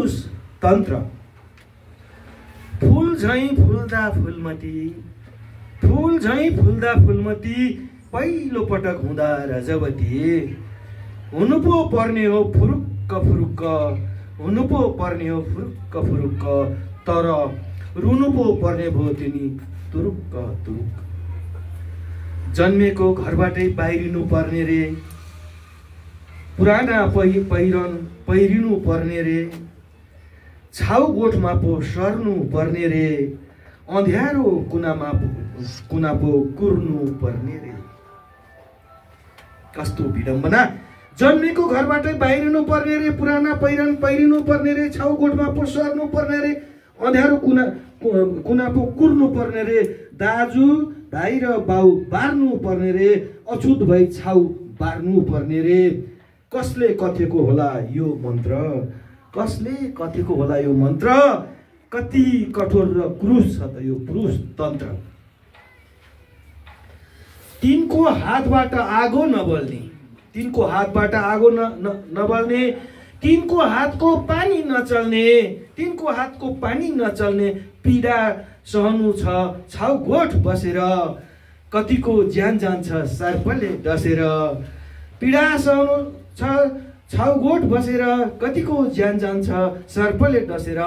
पुरुष तन्त्र। फूल झैं फुल्दा फुलमती, फूल झैं फुल्दा फुलमती, पहिलो पटक हुँदा रजवती। हुनु पो पर्ने हो फुरुक्क फुरुक्क, हुनु पो पर्ने हो फुरुक्क फुरुक्क, तर रुनु पो पर्ने भयो तिनी तुरुक्क तुरुक्क। जन्मेको घरबाटै बाहिरिनु पर्ने रे, पुराना पहिरिनु पर्ने रे, छाउ गोठमा पो सर्नु पर्ने रे, अँध्यारो कुना पो कुर्नु पर्ने रे। कस्तो विडम्बना! जन्मेको घरबाटै बाहिरिनु पर्ने रे, पुराना पहिरिनु पर्ने रे, छाउ गोठमा पो सर्नु पर्ने रे, अँध्यारो कुना पो कुर्नु पर्ने रे, दाजु भाइ र बाउ बार्नु पर्ने रे, अछुत भई छाउ बार्नु पर्ने रे। कसले कथेको होला यो मन्त्र, कसले कथेको होला यो मन्त्र, कति कठोर र क्रूर छ त यो पुरुष तन्त्र। तिनको हातबाट आगो नबल्ने, तिनको हातबाट आगो नबल्ने, तिनको हातको पानी नचल्ने, तिनको हातको पानी नचल्ने, पीडा सहनु छ छाउ गोठ बसेर, कतिको ज्यान जान्छ सर्पले डसेर। पीडा सहनु छ छाउ गोठ बसेर, कतिको ज्यान जान्छ सर्पले डसेर।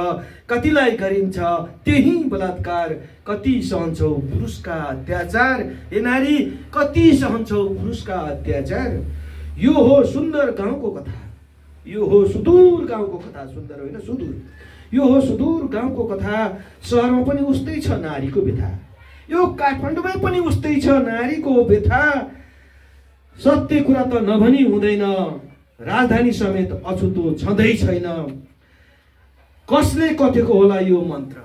कतिलाई गरिन्छ त्यही बलात्कार, कति सहन्छौ पुरुषका अत्याचार। हे नारी, कति सहन्छौ पुरुषका अत्याचार। यो हो सुन्दर गाउँको कथा, यो हो सुदूर गाउँको कथा, सुन्दर होइन सुदूर। यो हो सुदूर गाउँको कथा, सहरमा पनि उस्तै छ नारीको व्यथा, यो काठमाडौँमै पनि उस्तै छ नारीको व्यथा। सत्य कुरा त नभनी हुँदैन, राजधानी समेत अछुतो छँदै छैन। कसले कथेको होला यो मन्त्र,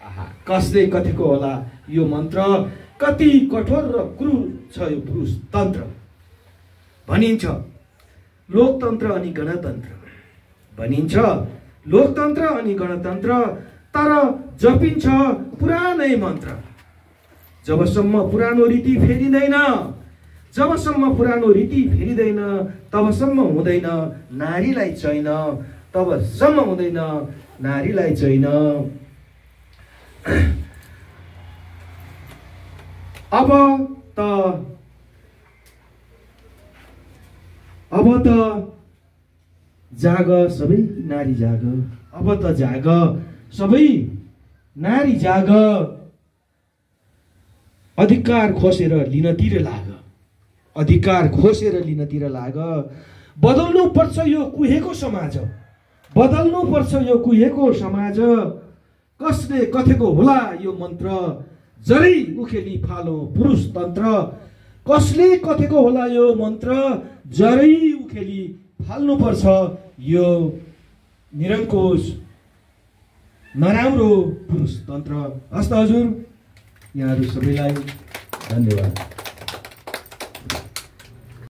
आहा, कसले कथेको होला यो मन्त्र, कति कठोर र क्रूर छ यो पुरुष तन्त्र। भनिन्छ लोकतन्त्र अनि गणतन्त्र, भनिन्छ लोकतन्त्र अनि गणतन्त्र, तर जपिन्छ पुरानै मन्त्र। जबसम्म पुरानो रीति फेरिँदैन, जबसम्म पुरानो रीति फेरिँदैन, तबसम्म हुँदैन नारीलाई चैन, तबसम्म हुँदैन नारीलाई चैन। अब त जाग सबै नारी जाग, अब त जाग सबै नारी जाग, अधिकार खोसेर लिनतिर लाग, अधिकार खोसेर लिनतिर लाग। बदल्नु पर्छ यो कुहेको समाज, बदल्नु पर्छ यो कुहेको समाज। कसले कथेको होला यो मन्त्र, जरै उखेली फालो पुरुष तन्त्र। कसले कथेको होला यो मन्त्र, जरै उखेली फाल्नु पर्छ यो निरङ्कुश नराम्रो पुरुष तन्त्र। हस्त हजुर, यहाँहरू सबैलाई धन्यवाद।